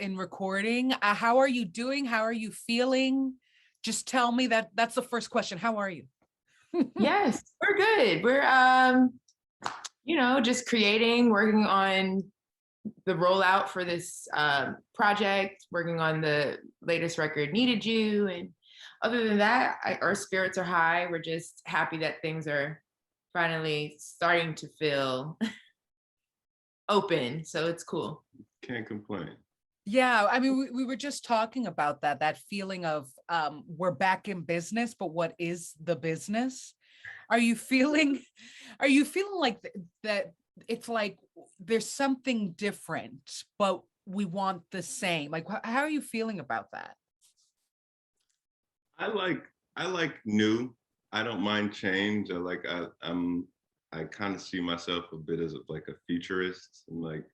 in recording. How are you doing? How are you feeling? Just tell me that. That's the first question. How are you? Yes, we're good. We're just creating, working on the rollout for this project, working on the latest record, Needed You. And other than that, our spirits are high. We're just happy that things are finally starting to feel open. So it's cool. Can't complain. Yeah, I mean, we were just talking about that feeling of we're back in business, but what is the business? Are you feeling like that it's like there's something different, but we want the same? Like, how are you feeling about that? I like new. I don't mind change. I kind of see myself a bit as like a futurist, and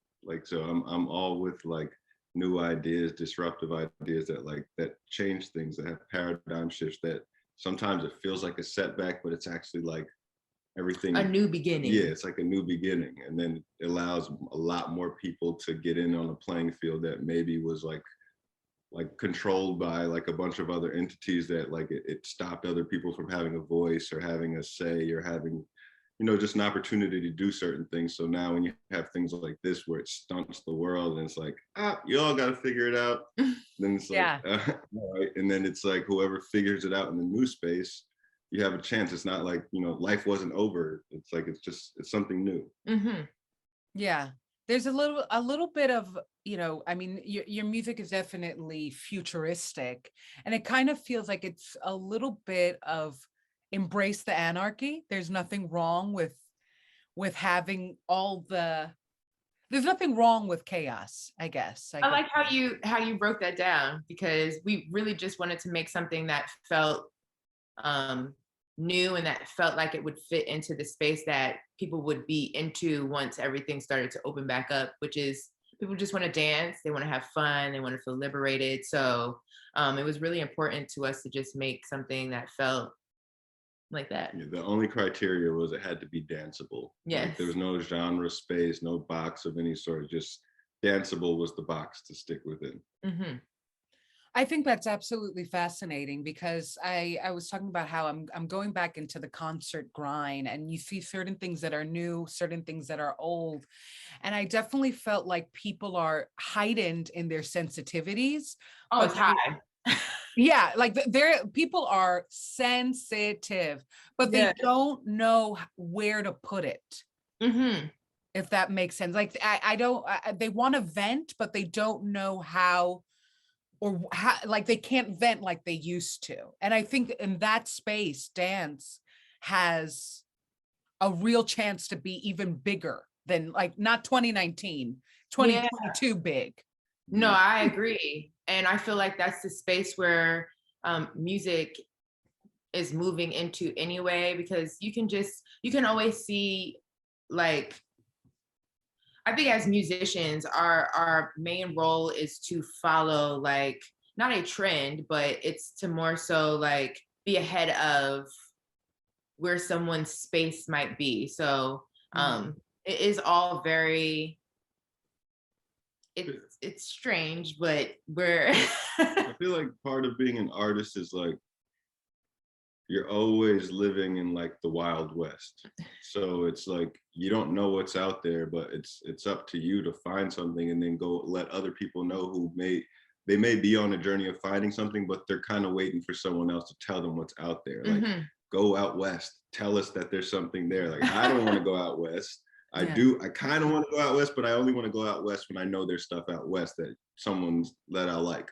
so I'm all with like new ideas, disruptive ideas that change things, that have paradigm shifts, that sometimes it feels like a setback, but it's actually like everything, a new beginning. Yeah, it's like a new beginning, and then it allows a lot more people to get in on a playing field that maybe was like controlled by like a bunch of other entities, that like it stopped other people from having a voice or having a say or having, just an opportunity to do certain things. So now when you have things like this where it stunts the world and it's like, you all got to figure it out, then it's like, Yeah. all right. And then it's like whoever figures it out in the new space, you have a chance. It's not like, life wasn't over. It's like, it's something new. Mm-hmm. Yeah. There's a little bit of, I mean, your music is definitely futuristic, and it kind of feels like it's a little bit of embrace the anarchy. There's nothing wrong with having there's nothing wrong with chaos, I guess. I like how you broke that down, because we really just wanted to make something that felt new and that felt like it would fit into the space that people would be into once everything started to open back up, which is people just want to dance, they want to have fun, they want to feel liberated. So it was really important to us to just make something that felt like that. Yeah, the only criteria was it had to be danceable. Yes. Like, there was no genre space, no box of any sort. Just danceable was the box to stick within. Mm-hmm. I think that's absolutely fascinating, because I was talking about how I'm going back into the concert grind, and you see certain things that are new, certain things that are old. And I definitely felt like people are heightened in their sensitivities. Oh, it's high. Yeah, like people are sensitive, but they don't know where to put it. Mm-hmm. If that makes sense. Like they want to vent, but they don't know how, or how, like they can't vent like they used to. And I think in that space, dance has a real chance to be even bigger than, like, not 2019, 2022 big. No, I agree. And I feel like that's the space where music is moving into anyway, because you can always see, like, I think as musicians, our main role is to follow, like, not a trend, but it's to more so like be ahead of where someone's space might be. So it is all very, it's strange, but we're I feel like part of being an artist is like you're always living in like the Wild West. So it's like you don't know what's out there, but it's up to you to find something and then go let other people know who they may be on a journey of finding something, but they're kind of waiting for someone else to tell them what's out there. Like, go out west, tell us that there's something there. Like, I don't want to go out west. I kind of want to go out west, but I only want to go out west when I know there's stuff out west that that I like.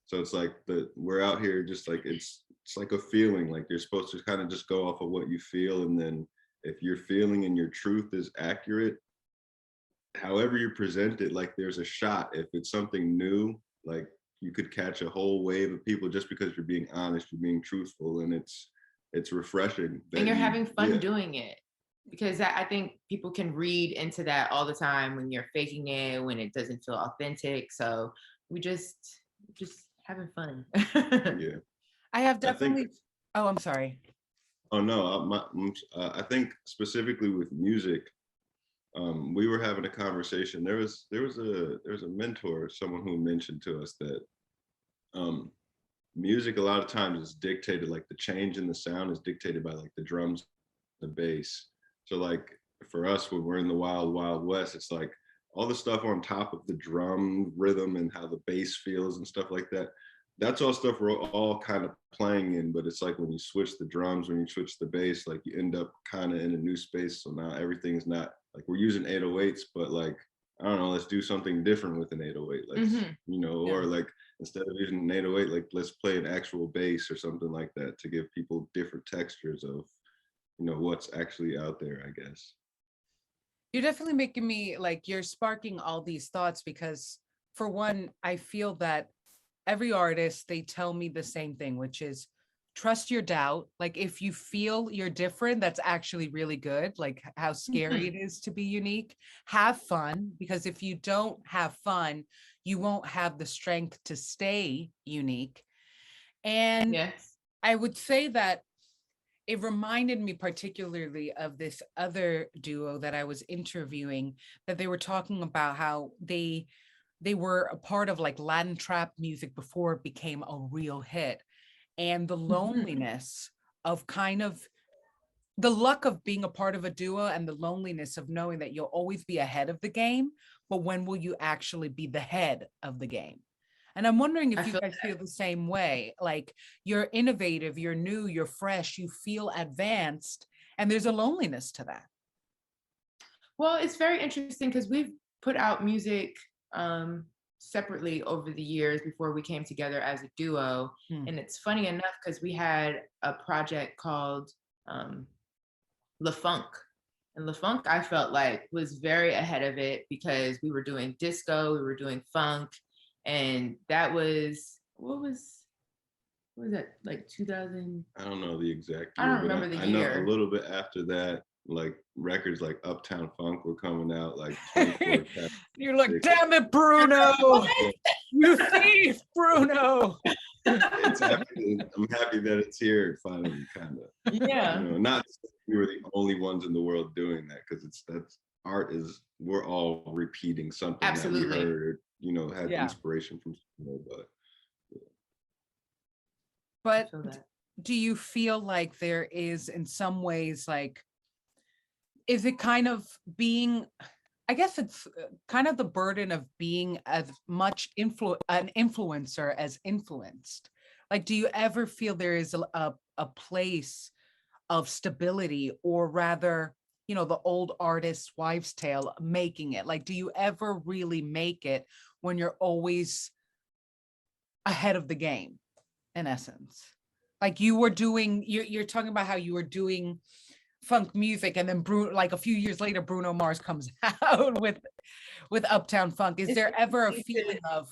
So it's like we're out here just like, it's like a feeling. Like, you're supposed to kind of just go off of what you feel. And then if your feeling and your truth is accurate, however you present it, like, there's a shot. If it's something new, like, you could catch a whole wave of people just because you're being honest, you're being truthful, and it's refreshing. And you're having fun doing it. Because I think people can read into that all the time when you're faking it, when it doesn't feel authentic. So we just having fun. Yeah. I have definitely. Oh, I'm sorry. Oh no, I think specifically with music, we were having a conversation. There was a mentor, someone who mentioned to us that um, music a lot of times is dictated, like the change in the sound is dictated by like the drums, the bass. So like for us, when we're in the wild, wild west, it's like all the stuff on top of the drum rhythm and how the bass feels and stuff like that. That's all stuff we're all kind of playing in, but it's like when you switch the drums, when you switch the bass, like you end up kind of in a new space. So now everything's not like we're using 808s, but like, I don't know, let's do something different with an 808. Let's, Yeah. or like instead of using an 808, like let's play an actual bass or something like that to give people different textures of, what's actually out there, I guess. You're definitely making me like, you're sparking all these thoughts because, for one, I feel that every artist, they tell me the same thing, which is trust your doubt. Like, if you feel you're different, that's actually really good. Like, how scary it is to be unique. Have fun, because if you don't have fun, you won't have the strength to stay unique. And Yes. I would say that it reminded me particularly of this other duo that I was interviewing, that they were talking about how they were a part of like Latin trap music before it became a real hit, and the loneliness of kind of the luck of being a part of a duo, and the loneliness of knowing that you'll always be ahead of the game, but when will you actually be the head of the game? And I'm wondering I if you feel guys feel the same way. Like, you're innovative, you're new, you're fresh, you feel advanced, and there's a loneliness to that. Well, it's very interesting because we've put out music separately over the years before we came together as a duo. Hmm. And it's funny enough because we had a project called La Funk. And La Funk, I felt like, was very ahead of it because we were doing disco, we were doing funk, and that was what was that, like 2000? I don't know the exact I year, don't but remember the I know a year. little bit after that, like records like Uptown Funk were coming out, like 24 You're like, 6. damn it, Bruno, Yeah, you thief, Bruno. it's happy. I'm happy that it's here finally, kind of. Yeah, Not that we were the only ones in the world doing that, because that's art is we're all repeating something that we absolutely. heard, had Yeah. inspiration from somewhere, but I But feel that. do you feel like there is, in some ways, like, is it kind of being, I guess it's kind of the burden of being as much an influencer as influenced. Like, do you ever feel there is a place of stability, or rather, the old artist's wives' tale, making it? Like, do you ever really make it when you're always ahead of the game, in essence? Like, you're talking about how you were doing funk music, and then like a few years later, Bruno Mars comes out with Uptown Funk. Is It's there ever a easy feeling to- of,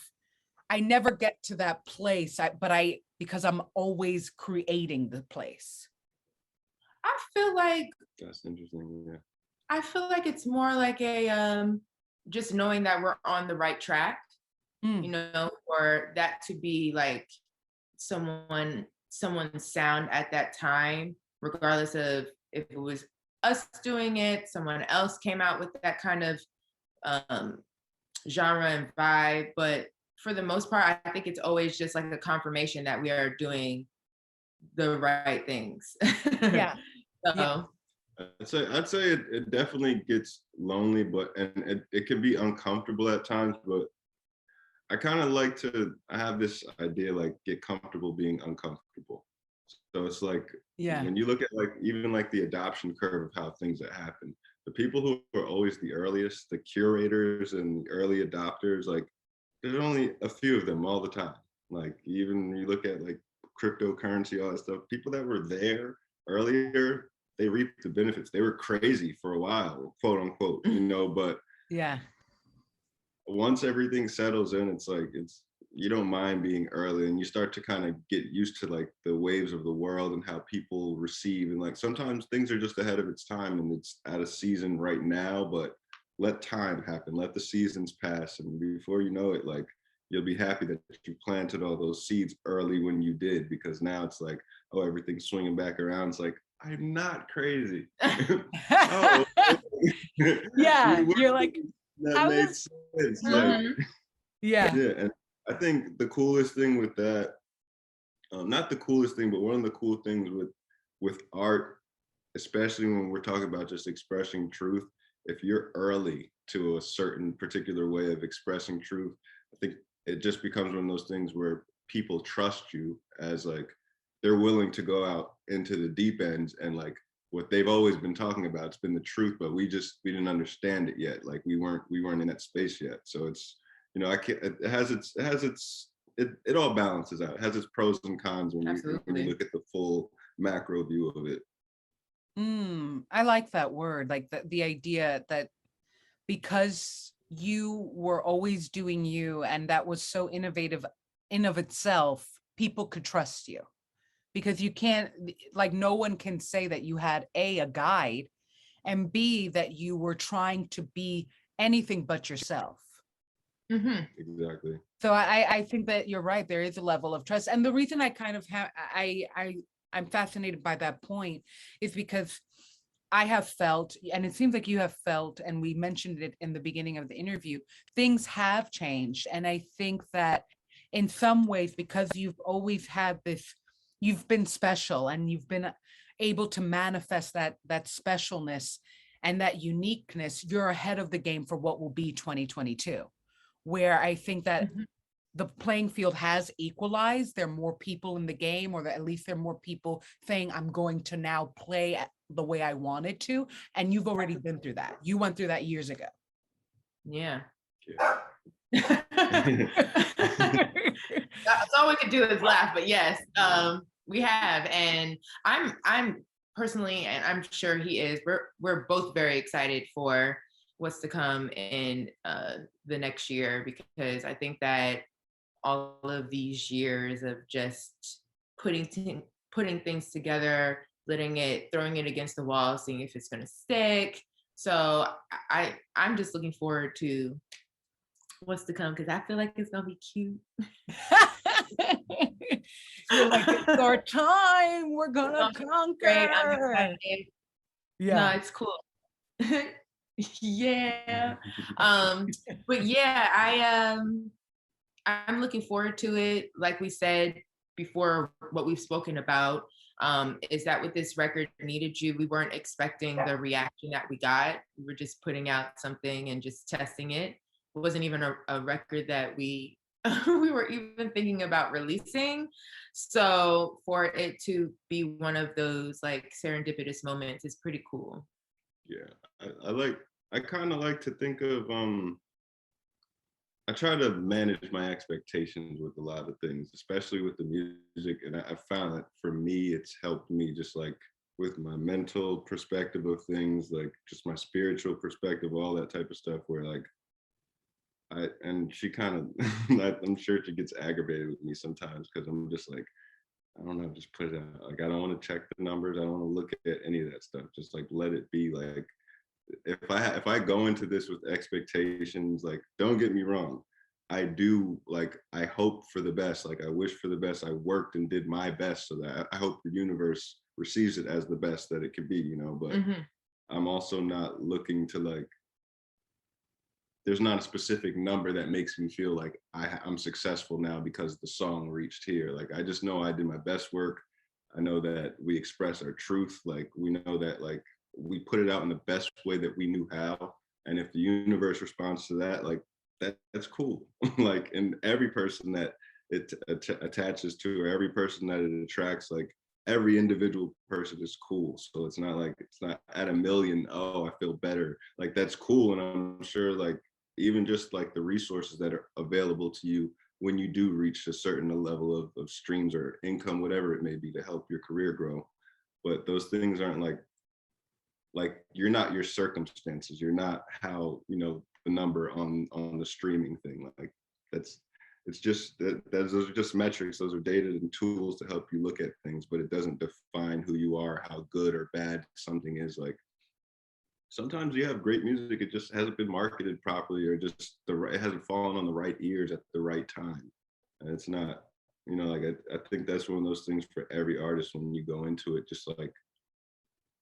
I never get to that place, but because I'm always creating the place? I feel like that's interesting. Yeah. I feel like it's more like a just knowing that we're on the right track, Mm, or that to be like someone's sound at that time, regardless of if it was us doing it, someone else came out with that kind of um, genre and vibe. But for the most part, I think it's always just like a confirmation that we are doing the right things. yeah, yeah, So I'd say it definitely gets lonely, but and it can be uncomfortable at times, but I kind of like to, I have this idea, like get comfortable being uncomfortable. So it's like yeah. when you look at like even like the adoption curve of how things that happen, the people who are always the earliest, the curators and the early adopters, like there's only a few of them all the time. Like even you look at like cryptocurrency, all that stuff, people that were there earlier, they reaped the benefits. They were crazy for a while, quote unquote, but Yeah. once everything settles in, it's like you don't mind being early, and you start to kind of get used to like the waves of the world and how people receive, and like sometimes things are just ahead of its time and it's at a season right now, but let time happen, let the seasons pass, and before you know it, like you'll be happy that you planted all those seeds early when you did, because now it's like, oh, everything's swinging back around. It's like, I'm not crazy. Oh, Yeah, We were you're like, that how made does sense. Like, Mhm. yeah. yeah, and I think the coolest thing with that, not the coolest thing, but one of the cool things with art, especially when we're talking about just expressing truth, if you're early to a certain particular way of expressing truth, I think it just becomes one of those things where people trust you as like they're willing to go out into the deep ends and like what they've always been talking about. It's been the truth, but we didn't understand it yet. Like we weren't in that space yet. So it's, I can't, it all balances out. It has its pros and cons when you Absolutely. look at the full macro view of it. I like that word, like the idea that because you were always doing you and that was so innovative in of itself, people could trust you because you can't, like, no one can say that you had a guide, and B, that you were trying to be anything but yourself. Hmm. Exactly. So I think that you're right. There is a level of trust, and the reason I kind of have I'm fascinated by that point is because I have felt, and it seems like you have felt, and we mentioned it in the beginning of the interview, things have changed, and I think that in some ways, because you've always had this, you've been special, and you've been able to manifest that specialness and that uniqueness. You're ahead of the game for what will be 2022, where I think that Hmm. the playing field has equalized. There are more people in the game, or at least there are more people saying, I'm going to now play the way I wanted to. And you've already been through that. You went through that years ago. Yeah. Yeah. That's all we could do is laugh, but yes, we have, and I'm personally, and I'm sure he is. We're both very excited for what's to come in the next year, because I think that all of these years of just putting things together, throwing it against the wall, seeing if it's going to stick. So I'm just looking forward to what's to come, because I feel like it's gonna be cute. You're like, it's our time. We're gonna Great, I'm conquer. excited. No, Yeah. it's cool. Yeah. Um, but yeah, I'm looking forward to it. Like we said before, what we've spoken about is that with this record, Needed You, we weren't expecting the reaction that we got. We were just putting out something and just testing it. It wasn't even a record that we we were even thinking about releasing. So for it to be one of those like serendipitous moments is pretty cool. Yeah. I kind of like to think of I try to manage my expectations with a lot of things, especially with the music. And I found that for me, it's helped me just like with my mental perspective of things, like just my spiritual perspective, all that type of stuff, where like and she kind of, I'm sure she gets aggravated with me sometimes because I'm just like, I don't know, just put it out. Like, I don't want to check the numbers. I don't want to look at any of that stuff. Just like let it be. Like, if I go into this with expectations, like don't get me wrong, I do, like I hope for the best, like I wish for the best. I worked and did my best so that I hope the universe receives it as the best that it could be, but Hmm. I'm also not looking to like, there's not a specific number that makes me feel like I'm successful now because the song reached here. Like I just know I did my best work. I know that we express our truth. Like we know that like we put it out in the best way that we knew how. And if the universe responds to that, like that's cool. Like, and every person that it attaches to, or every person that it attracts, like every individual person is cool. So it's not like it's not at a million. Oh, I feel better. Like that's cool, and I'm sure like even just like the resources that are available to you when you do reach a certain level of streams or income, whatever it may be, to help your career grow. But those things aren't like you're not your circumstances. You're not how, the number on the streaming thing. Like that's it's just those are just metrics. Those are data and tools to help you look at things, but it doesn't define who you are, how good or bad something is. Like sometimes you have great music, it just hasn't been marketed properly, or just it hasn't fallen on the right ears at the right time. And it's not, like I think that's one of those things for every artist when you go into it, just like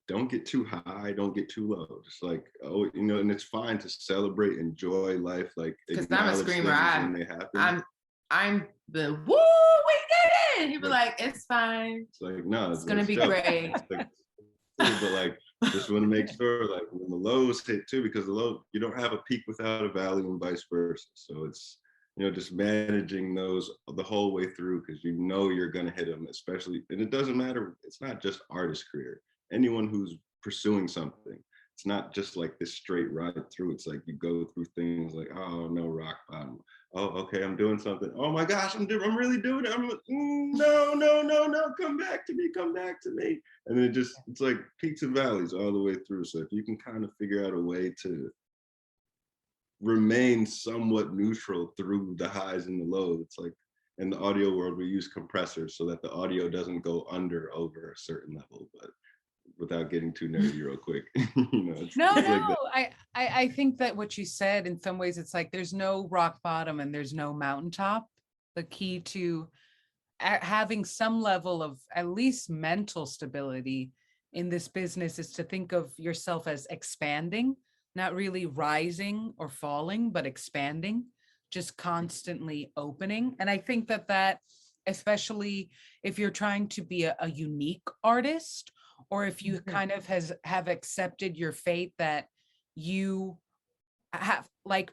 don't get too high, don't get too low. Just like, oh, you know, and it's fine to celebrate, enjoy life, like Because I'm a acknowledge screamer. things when they happen. I'm the woo, we did it. He'd be like, it's fine. It's like, no, It's gonna be joke. great. It's like, but like, just want to make sure, like, when the lows hit too, because the low, you don't have a peak without a valley, and vice versa. So it's, you know, just managing those the whole way through, because you know you're gonna hit them, especially, and it doesn't matter. It's not just artist career. Anyone who's pursuing something, it's not just like this straight ride through. It's like you go through things like, oh no, rock bottom. Oh, okay, I'm doing something. Oh my gosh, I'm really doing it. I'm like, no, no, no, no, come back to me, come back to me. And then it's like peaks and valleys all the way through. So if you can kind of figure out a way to remain somewhat neutral through the highs and the lows, it's like in the audio world, we use compressors so that the audio doesn't go under over a certain level, but without getting too nerdy real quick. You know, it's No, like no, that. I think that what you said, in some ways, it's like there's no rock bottom and there's no mountaintop. The key to having some level of at least mental stability in this business is to think of yourself as expanding, not really rising or falling, but expanding, just constantly opening. And I think that especially if you're trying to be a unique artist, or if you kind of have accepted your fate that you have, like,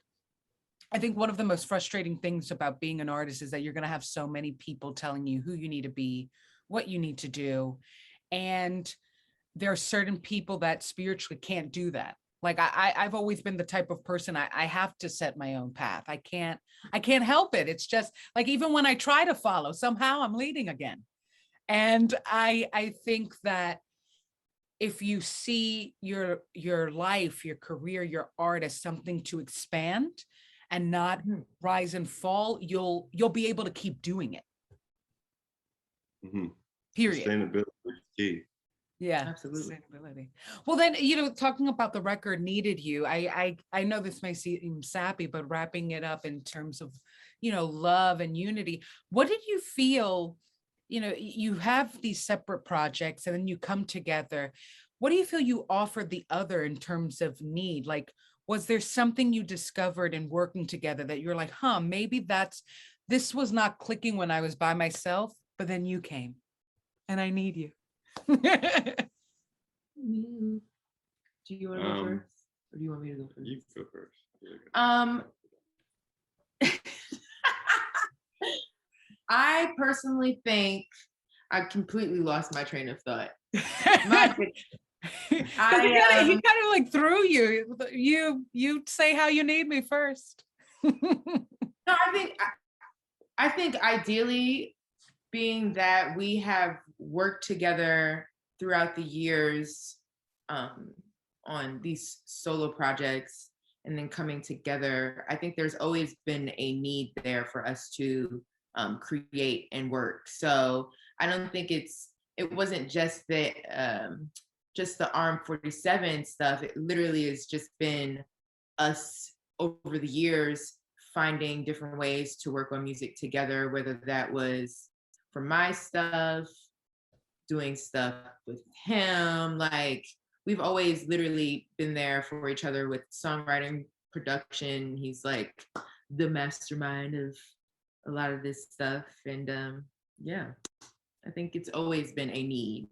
I think one of the most frustrating things about being an artist is that you're going to have so many people telling you who you need to be, what you need to do. And there are certain people that spiritually can't do that. Like I've always been the type of person, I have to set my own path. I can't help it. It's just like, even when I try to follow, somehow I'm leading again. And I think that if you see your life, your career, your art as something to expand and not rise and fall, you'll be able to keep doing it. Mm-hmm. Period. Sustainability is key. Yeah, Absolutely. sustainability. Well, then, talking about the record Needed You, I know this may seem sappy, but wrapping it up in terms of, love and unity, what did you feel? You have these separate projects and then you come together. What do you feel you offered the other in terms of need? Like, was there something you discovered in working together that you're like, maybe this was not clicking when I was by myself, but then you came and I need you. Do you want to go first, or do you want me to go first? You go first. I personally think I completely lost my train of thought. He kind of like threw you. You say how you need me first. No, I think ideally, being that we have worked together throughout the years on these solo projects and then coming together, I think there's always been a need there for us to create and work. So I don't think it wasn't just the RM47 stuff. It literally has just been us over the years finding different ways to work on music together, whether that was for my stuff, doing stuff with him. Like, we've always literally been there for each other with songwriting, production. He's like the mastermind of a lot of this stuff. And yeah, I think it's always been a need.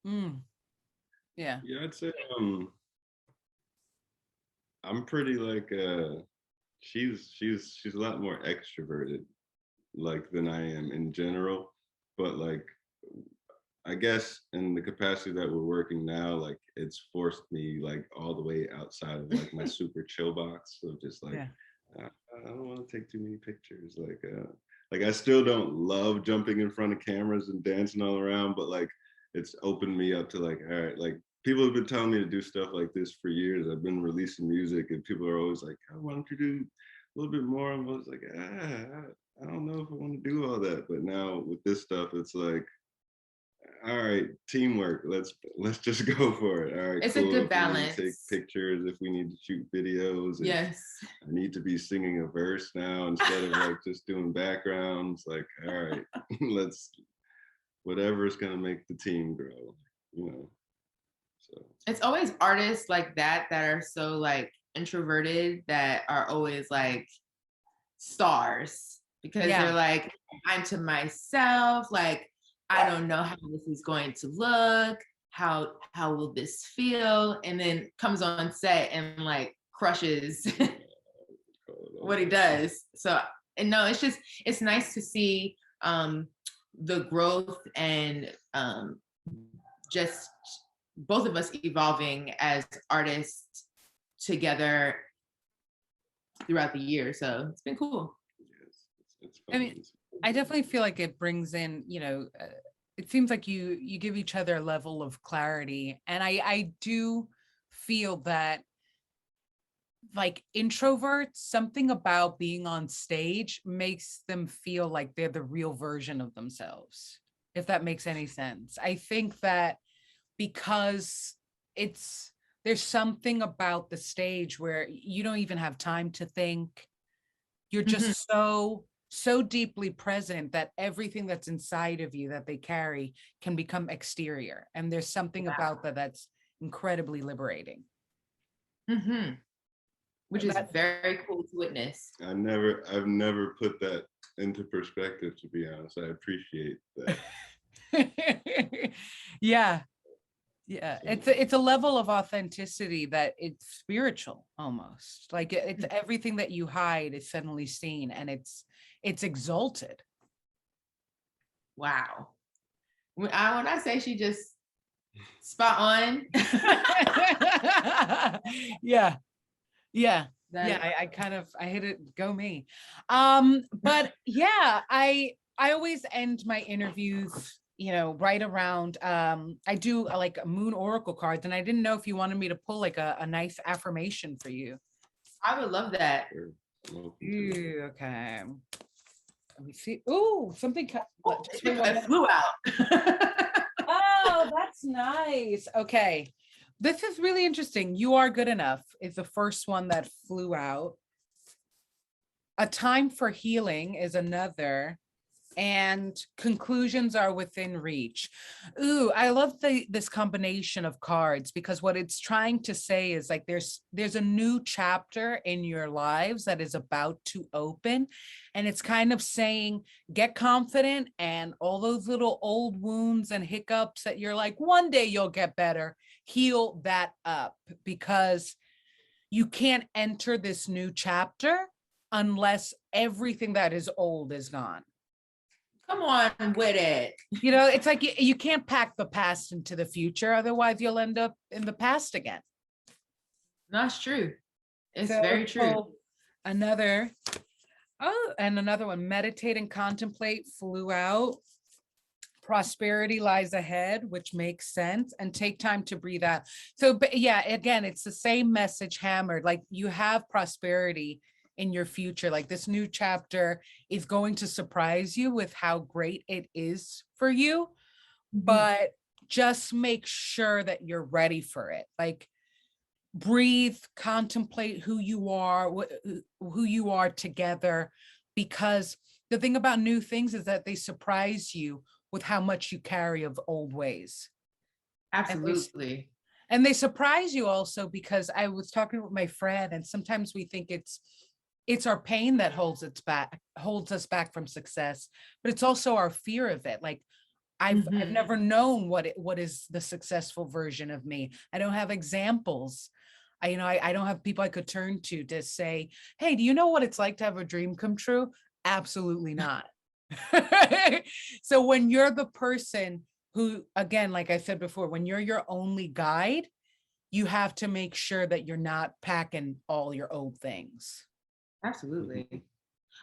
Yeah. Yeah, I'd say I'm pretty like she's a lot more extroverted like than I am in general, but like I guess in the capacity that we're working now, like it's forced me like all the way outside of like my super chill box. So just like I don't want to take too many pictures. Like I still don't love jumping in front of cameras and dancing all around, but like it's opened me up to like, all right, like people have been telling me to do stuff like this for years. I've been releasing music and people are always like, oh, why don't you do a little bit more? I'm always like, I don't know if I want to do all that. But now with this stuff, it's like, all right, teamwork. Let's just go for it. All right, it's cool. a good if balance. We need to take pictures, if we need to shoot videos. Yes. I need to be singing a verse now instead of like just doing backgrounds. Like, all right, let's whatever is gonna make the team grow. So It's always artists like that are so like introverted that are always like stars because Yeah. they're like, I'm to myself, like I don't know how this is going to look, how will this feel, and then comes on set and like crushes what he does. So, and no, it's just, it's nice to see the growth and just both of us evolving as artists together throughout the year. So it's been cool. yes, it's I fun. mean, I definitely feel like it brings in, it seems like you give each other a level of clarity, and I do feel that like introverts, something about being on stage makes them feel like they're the real version of themselves, if that makes any sense. I think that because it's there's something about the stage where you don't even have time to think. You're Mhm. just so deeply present that everything that's inside of you that they carry can become exterior, and there's something about that that's incredibly liberating. Mhm. Which is That very cool to witness. I've never put that into perspective, to be honest. I appreciate that. yeah, yeah, So, it's a level of authenticity that it's spiritual almost. Like it's everything that you hide is suddenly seen, and it's exalted. Wow. When I say she just spot on, yeah, yeah, yeah. that I kind of I hit it. Go me. But yeah, I always end my interviews, right around. I do like moon oracle cards, and I didn't know if you wanted me to pull like a nice affirmation for you. I would love that. sure, I'm open to it. Ooh, okay. Let me see. Ooh, something. Oh, Just wait one it minute. flew out. Oh, that's nice. Okay. This is really interesting. You are good enough is the first one that flew out. A time for healing is another, and conclusions are within reach. Ooh, I love this combination of cards, because what it's trying to say is like there's a new chapter in your lives that is about to open, and it's kind of saying get confident, and all those little old wounds and hiccups that you're like one day you'll get better, heal that up, because you can't enter this new chapter unless everything that is old is gone. Come on with it. It's like you can't pack the past into the future. Otherwise, you'll end up in the past again. That's true. It's So very true. another, and another one, meditate and contemplate flew out. Prosperity lies ahead, which makes sense, and take time to breathe out. So, but yeah, again, it's the same message hammered. Like you have prosperity in your future. Like this new chapter is going to surprise you with how great it is for you, Mhm. but just make sure that you're ready for it. Like breathe, contemplate who you are together, because the thing about new things is that they surprise you with how much you carry of old ways. And Absolutely. they surprise you also because I was talking with my friend, and sometimes we think it's our pain that holds us back from success, but it's also our fear of it. Like I've Mhm. never known what is the successful version of me. I don't have examples. I don't have people I could turn to say, hey, do you know what it's like to have a dream come true? Absolutely not. So when you're the person who, again, like I said before, when you're your only guide, you have to make sure that you're not packing all your old things. Absolutely.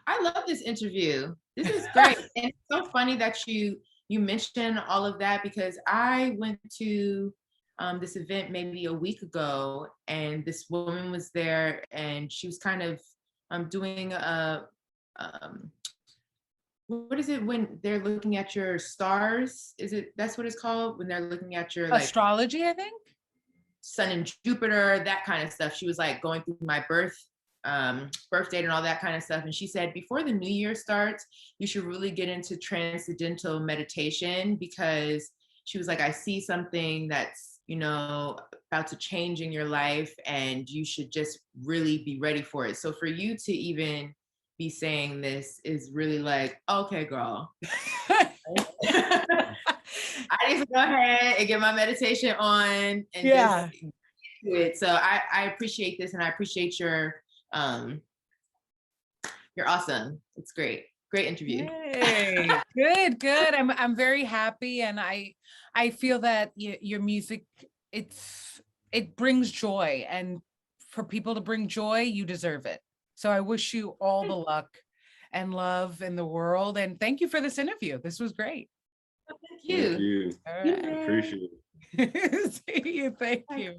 I love this interview. This is great. And it's so funny that you mentioned all of that because I went to this event maybe a week ago, and this woman was there, and she was kind of doing a um, what is it when they're looking at your stars? Is it that's what it's called when they're looking at your like Astrology, I think. sun and Jupiter, that kind of stuff. She was like going through my birth date and all that kind of stuff. And she said, before the new year starts, you should really get into transcendental meditation because she was like, I see something that's you know, about to change in your life, and you should just really be ready for it. So for you to even be saying this is really like, okay, girl. I need to go ahead and get my meditation on and Yeah. just do it. So I appreciate this, and I appreciate you're awesome. It's great. Great interview. Yay. Good, good. I'm very happy, and I feel that your music, it brings joy, and for people to bring joy, you deserve it. So I wish you all the luck and love in the world, and thank you for this interview. This was great. Thank Thank you. you. All I right. appreciate it. See you. Thank you.